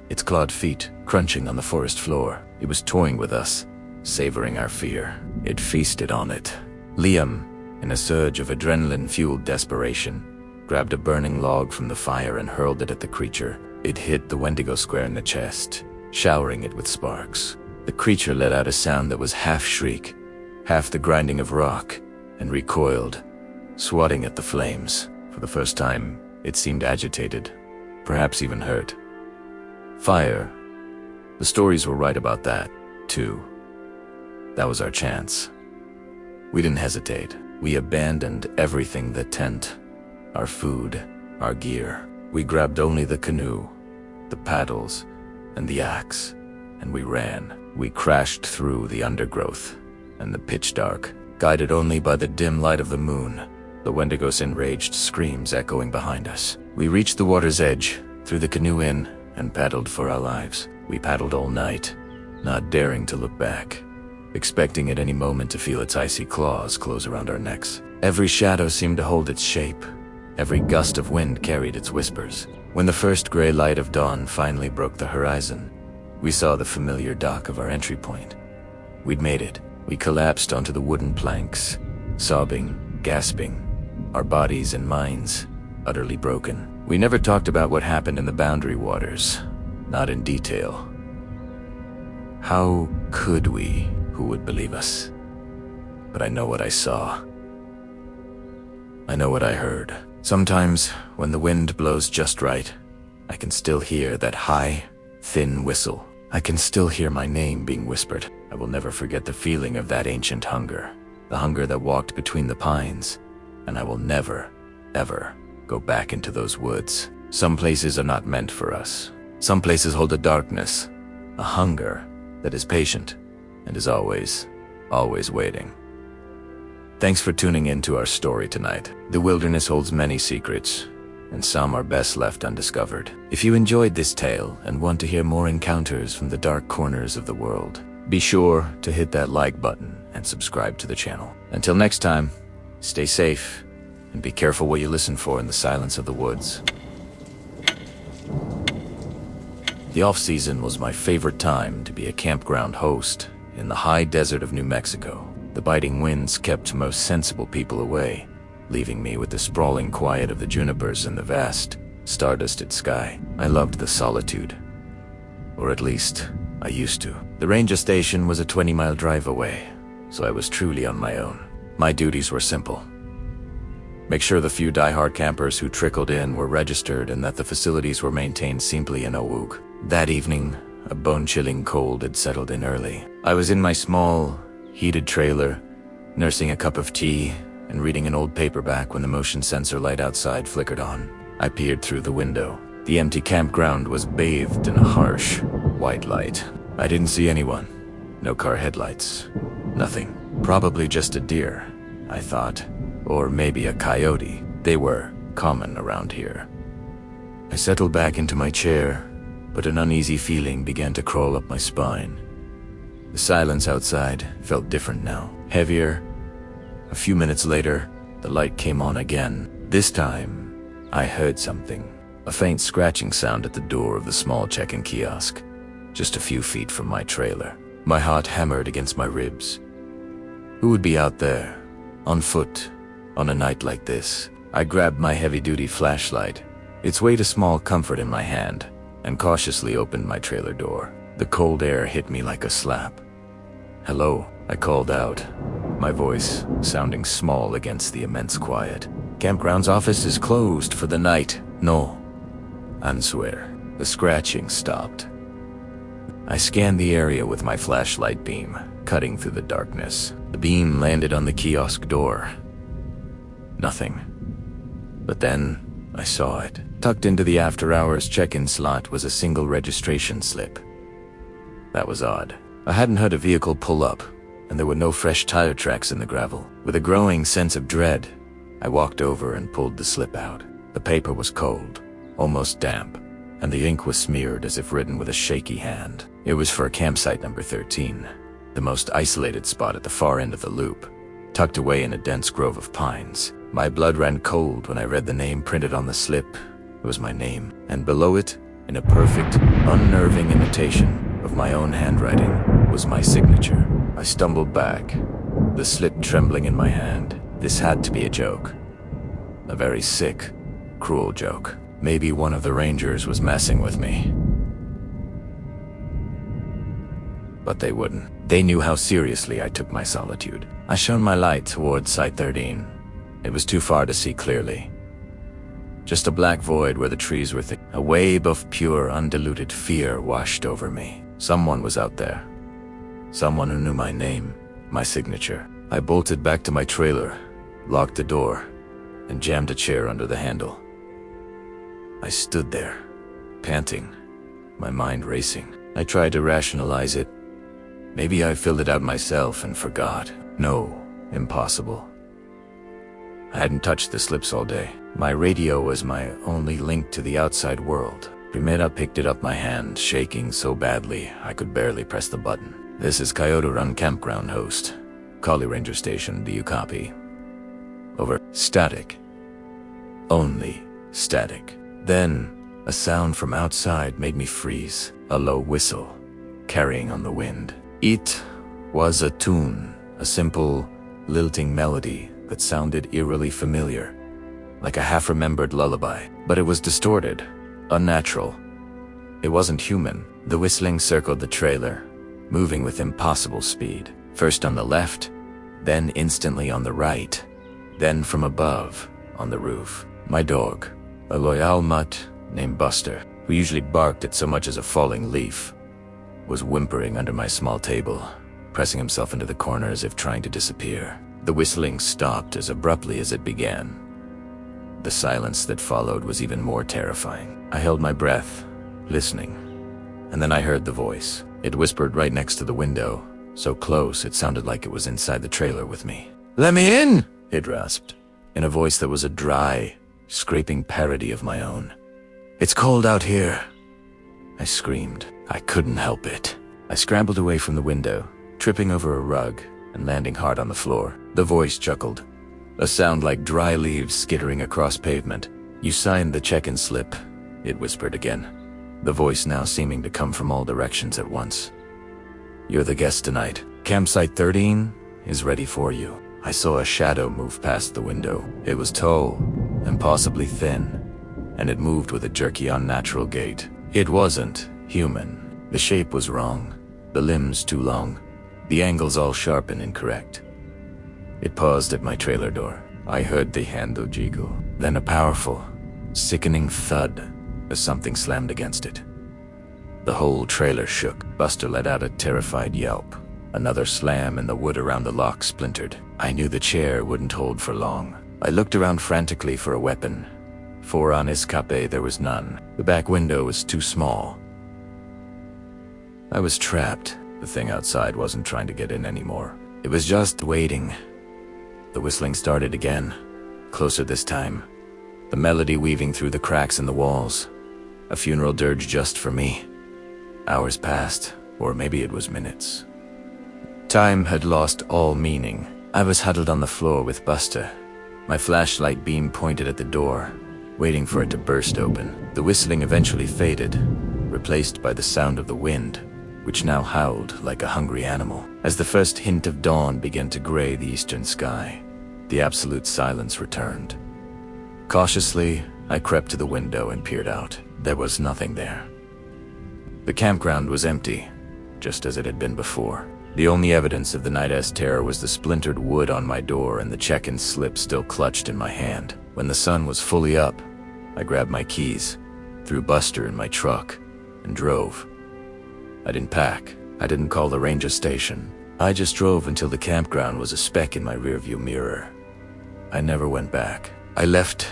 its clawed feet crunching on the forest floor. It was toying with us, savoring our fear. It feasted on it. Liam, in a surge of adrenaline-fueled desperation, grabbed a burning log from the fire and hurled it at the creature. It hit the Wendigo square in the chest, showering it with sparks. The creature let out a sound that was half shriek, half the grinding of rock, and recoiled, swatting at the flames. For the first time, it seemed agitated, perhaps even hurt. Fire. The stories were right about that, too. That was our chance. We didn't hesitate. We abandoned everything: the tent, our food, our gear. We grabbed only the canoe, the paddles, and the axe, and we ran. We crashed through the undergrowth and the pitch dark, guided only by the dim light of the moon, the Wendigo's enraged screams echoing behind us. We reached the water's edge, threw the canoe in, and paddled for our lives. We paddled all night, not daring to look back, expecting at any moment to feel its icy claws close around our necks. Every shadow seemed to hold its shape. Every gust of wind carried its whispers. When the first gray light of dawn finally broke the horizon, we saw the familiar dock of our entry point. We'd made it. We collapsed onto the wooden planks, sobbing, gasping, our bodies and minds utterly broken. We never talked about what happened in the Boundary Waters, not in detail. How could we? Who would believe us? But I know what I saw. I know what I heard. Sometimes, when the wind blows just right, I can still hear that high, thin whistle. I can still hear my name being whispered. I will never forget the feeling of that ancient hunger, the hunger that walked between the pines, and I will never, ever go back into those woods. Some places are not meant for us. Some places hold a darkness, a hunger that is patient and is always, always waiting. Thanks for tuning in to our story tonight. The wilderness holds many secrets, and some are best left undiscovered. If you enjoyed this tale and want to hear more encounters from the dark corners of the world, be sure to hit that like button and subscribe to the channel. Until next time, stay safe and be careful what you listen for in the silence of the woods. The off-season was my favorite time to be a campground host in the high desert of New Mexico. The biting winds kept most sensible people away, leaving me with the sprawling quiet of the junipers and the vast, stardusted sky. I loved the solitude. Or at least, I used to. The ranger station was a 20-mile drive away, so I was truly on my own. My duties were simple. Make sure the few die-hard campers who trickled in were registered and that the facilities were maintained simply in Owuuk. That evening, a bone-chilling cold had settled in early. I was in my small, heated trailer, nursing a cup of tea and reading an old paperback when the motion sensor light outside flickered on. I peered through the window. The empty campground was bathed in a harsh, white light. I didn't see anyone. No car headlights. Nothing. Probably just a deer, I thought. Or maybe a coyote. They were common around here. I settled back into my chair, but an uneasy feeling began to crawl up my spine. The silence outside felt different now, heavier. A few minutes later, the light came on again. This time, I heard something. A faint scratching sound at the door of the small check-in kiosk, just a few feet from my trailer. My heart hammered against my ribs. Who would be out there, on foot, on a night like this? I grabbed my heavy-duty flashlight, its weight a small comfort in my hand, and cautiously opened my trailer door. The cold air hit me like a slap. "Hello," I called out, my voice sounding small against the immense quiet. "Campground's office is closed for the night." "No," answer. The scratching stopped. I scanned the area with my flashlight beam, cutting through the darkness. The beam landed on the kiosk door. Nothing. But then, I saw it. Tucked into the after-hours check-in slot was a single registration slip. That was odd. I hadn't heard a vehicle pull up, and there were no fresh tire tracks in the gravel. With a growing sense of dread, I walked over and pulled the slip out. The paper was cold, almost damp, and the ink was smeared as if written with a shaky hand. It was for campsite number 13, the most isolated spot at the far end of the loop, tucked away in a dense grove of pines. My blood ran cold when I read the name printed on the slip. It was my name, and below it, in a perfect, unnerving imitation of my own handwriting, was my signature. I stumbled back, the slip trembling in my hand. This had to be a joke. A very sick, cruel joke. Maybe one of the rangers was messing with me. But they wouldn't. They knew how seriously I took my solitude. I shone my light towards Site 13. It was too far to see clearly. Just a black void where the trees were thick. A wave of pure, undiluted fear washed over me. Someone was out there. Someone who knew my name, my signature. I bolted back to my trailer, locked the door, and jammed a chair under the handle. I stood there, panting, my mind racing. I tried to rationalize it. Maybe I filled it out myself and forgot. No, impossible. I hadn't touched the slips all day. My radio was my only link to the outside world. Primera picked it up my hand, shaking so badly I could barely press the button. This is Coyote Run Campground host. Collie Ranger Station, do you copy? Over. Static. Only static. Then, a sound from outside made me freeze. A low whistle, carrying on the wind. It was a tune, a simple, lilting melody that sounded eerily familiar, like a half-remembered lullaby. But it was distorted, unnatural. It wasn't human. The whistling circled the trailer, moving with impossible speed. First on the left, then instantly on the right, then from above, on the roof. My dog, a loyal mutt named Buster, who usually barked at so much as a falling leaf, was whimpering under my small table, pressing himself into the corner as if trying to disappear. The whistling stopped as abruptly as it began. The silence that followed was even more terrifying. I held my breath, listening, and then I heard the voice. It whispered right next to the window, so close it sounded like it was inside the trailer with me. "Let me in!" it rasped, in a voice that was a dry, scraping parody of my own. "It's cold out here," I screamed. I couldn't help it. I scrambled away from the window, tripping over a rug and landing hard on the floor. The voice chuckled, a sound like dry leaves skittering across pavement. "You signed the check-in slip," it whispered again, the voice now seeming to come from all directions at once. "You're the guest tonight. Campsite 13 is ready for you." I saw a shadow move past the window. It was tall and possibly thin, and it moved with a jerky, unnatural gait. It wasn't human. The shape was wrong, the limbs too long, the angles all sharp and incorrect. It paused at my trailer door. I heard the handle jiggle, then a powerful, sickening thud as something slammed against it. The whole trailer shook. Buster let out a terrified yelp. Another slam and the wood around the lock splintered. I knew the chair wouldn't hold for long. I looked around frantically for a weapon. For on escape there was none. The back window was too small. I was trapped. The thing outside wasn't trying to get in anymore. It was just waiting. The whistling started again, closer this time. The melody weaving through the cracks in the walls. A funeral dirge just for me. Hours passed, or maybe it was minutes. Time had lost all meaning. I was huddled on the floor with Buster, my flashlight beam pointed at the door, waiting for it to burst open. The whistling eventually faded, replaced by the sound of the wind, which now howled like a hungry animal. As the first hint of dawn began to gray the eastern sky, the absolute silence returned. Cautiously, I crept to the window and peered out. There was nothing there. The campground was empty, just as it had been before. The only evidence of the night's terror was the splintered wood on my door and the check-in slip still clutched in my hand. When the sun was fully up, I grabbed my keys, threw Buster in my truck, and drove. I didn't pack. I didn't call the ranger station. I just drove until the campground was a speck in my rearview mirror. I never went back. I left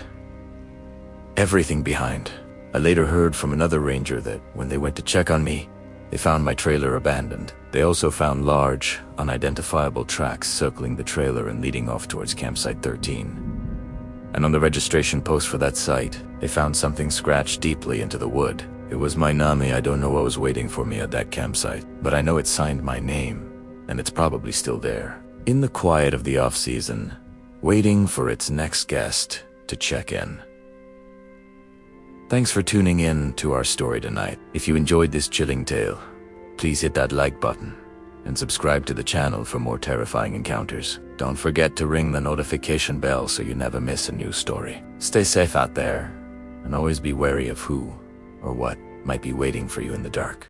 everything behind. I later heard from another ranger that when they went to check on me, they found my trailer abandoned. They also found large, unidentifiable tracks circling the trailer and leading off towards campsite 13. And on the registration post for that site, they found something scratched deeply into the wood. It was my Nami. I don't know what was waiting for me at that campsite, but I know it signed my name, and it's probably still there, in the quiet of the off-season, waiting for its next guest to check in. Thanks for tuning in to our story tonight. If you enjoyed this chilling tale, please hit that like button and subscribe to the channel for more terrifying encounters. Don't forget to ring the notification bell so you never miss a new story. Stay safe out there, and always be wary of who or what might be waiting for you in the dark.